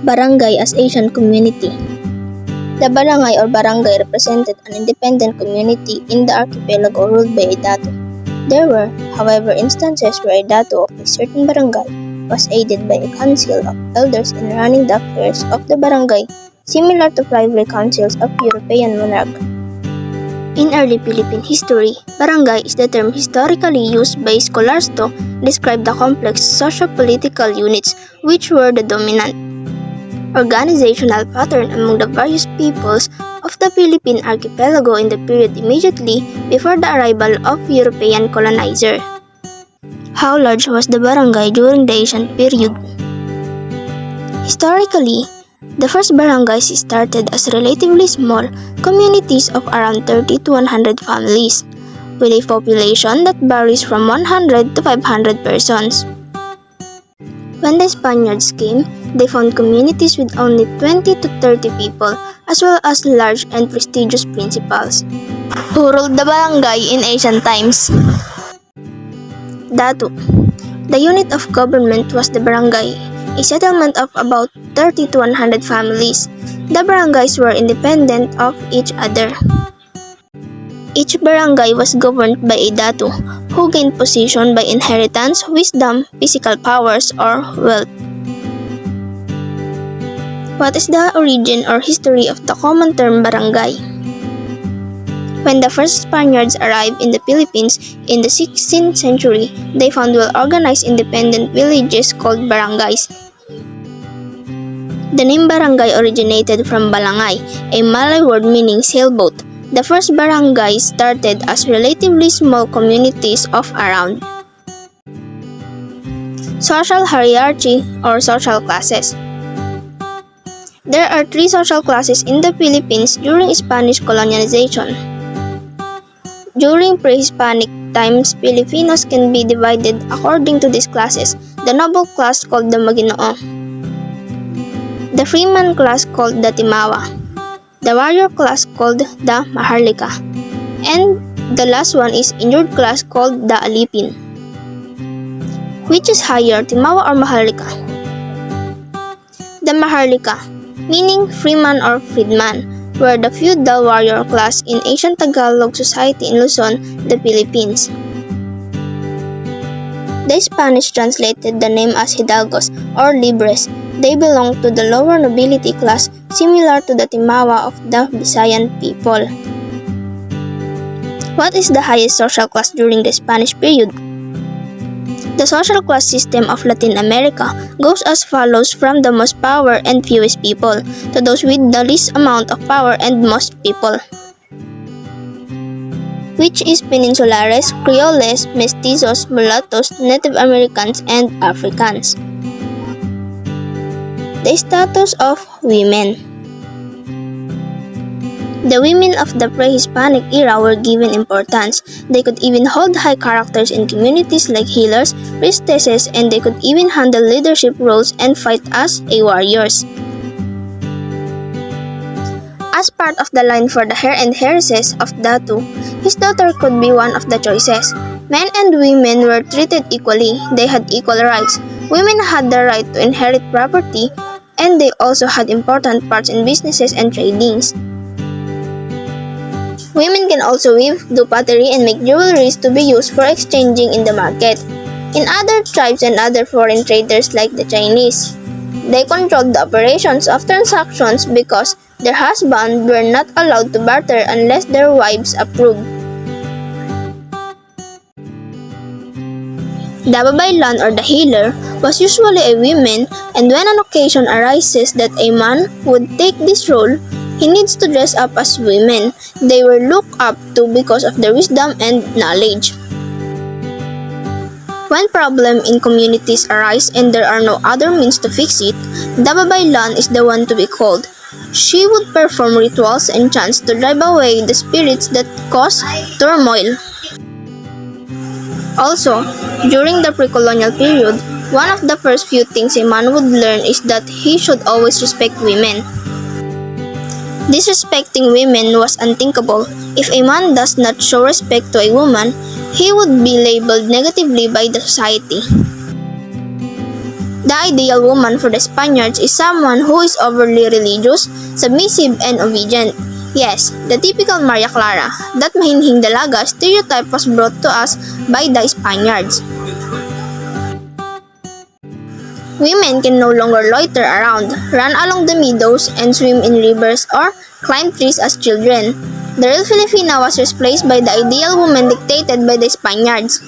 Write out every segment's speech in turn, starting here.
Barangay as Asian community. The barangay or barangay represented an independent community in the archipelago ruled by a dato. There were, however, instances where a dato of a certain barangay was aided by a council of elders in running the affairs of the barangay, similar to private councils of European monarchs. In early Philippine history, barangay is the term historically used by scholars to describe the complex socio-political units which were the dominant organizational pattern among the various peoples of the Philippine archipelago in the period immediately before the arrival of European colonizer. How large was the barangay during the Asian period? Historically, the first barangays started as relatively small communities of around 30 to 100 families, with a population that varies from 100 to 500 persons. When the Spaniards came, they found communities with only 20 to 30 people, as well as large and prestigious principals, who ruled the barangay in ancient times. Dato. The unit of government was the barangay, a settlement of about 30 to 100 families. The barangays were independent of each other. Each barangay was governed by a dato, who gained position by inheritance, wisdom, physical powers, or wealth. What is the origin or history of the common term barangay? When the first Spaniards arrived in the Philippines in the 16th century, they found well-organized independent villages called barangays. The name barangay originated from balangay, a Malay word meaning sailboat. The first barangays started as relatively small communities of around. Social hierarchy or social classes. There are three social classes in the Philippines during Spanish colonization. During pre-Hispanic times, Filipinos can be divided according to these classes: the noble class called the Maginoo, the freeman class called the Timawa, the warrior class called the Maharlika, and the last one is injured class called the Alipin. Which is higher, Timawa or Maharlika? The Maharlika, meaning freeman or freedman, were the feudal warrior class in ancient Tagalog society in Luzon, the Philippines. The Spanish translated the name as Hidalgos or Libres. They belong to the lower nobility class, similar to the Timawa of the Visayan people. What is the highest social class during the Spanish period? The social class system of Latin America goes as follows from the most power and fewest people to those with the least amount of power and most people, which is Peninsulares, Creoles, Mestizos, Mulattoes, Native Americans, and Africans. The status of women. The women of the pre-Hispanic era were given importance. They could even hold high characters in communities like healers, priestesses, and they could even handle leadership roles and fight as warriors. As part of the line for the heir and heiresses of Datu, his daughter could be one of the choices. Men and women were treated equally. They had equal rights. Women had the right to inherit property, and they also had important parts in businesses and tradings. Women can also weave, do pottery, and make jewelries to be used for exchanging in the market. In other tribes and other foreign traders like the Chinese, they controlled the operations of transactions because their husbands were not allowed to barter unless their wives approved. The babaylan or the healer was usually a woman, and when an occasion arises that a man would take this role, he needs to dress up as women. They were looked up to because of their wisdom and knowledge. When problems in communities arise and there are no other means to fix it, the babaylan is the one to be called. She would perform rituals and chants to drive away the spirits that cause turmoil. Also, during the pre-colonial period, one of the first few things a man would learn is that he should always respect women. Disrespecting women was unthinkable. If a man does not show respect to a woman, he would be labeled negatively by the society. The ideal woman for the Spaniards is someone who is overly religious, submissive, and obedient. Yes, the typical Maria Clara, that mahinhing dalaga stereotype was brought to us by the Spaniards. Women can no longer loiter around, run along the meadows, and swim in rivers or climb trees as children. The real Filipina was replaced by the ideal woman dictated by the Spaniards.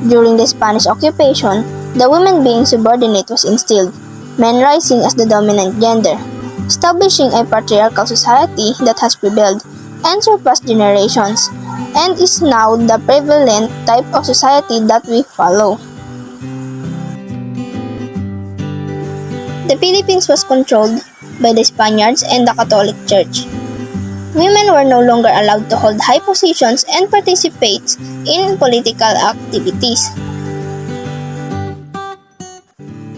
During the Spanish occupation, the woman being subordinate was instilled, men rising as the dominant gender, establishing a patriarchal society that has prevailed and surpassed generations, and is now the prevalent type of society that we follow. The Philippines was controlled by the Spaniards and the Catholic Church. Women were no longer allowed to hold high positions and participate in political activities.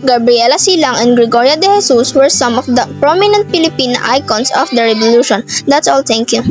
Gabriela Silang and Gregoria de Jesus were some of the prominent Filipina icons of the revolution. That's all, thank you.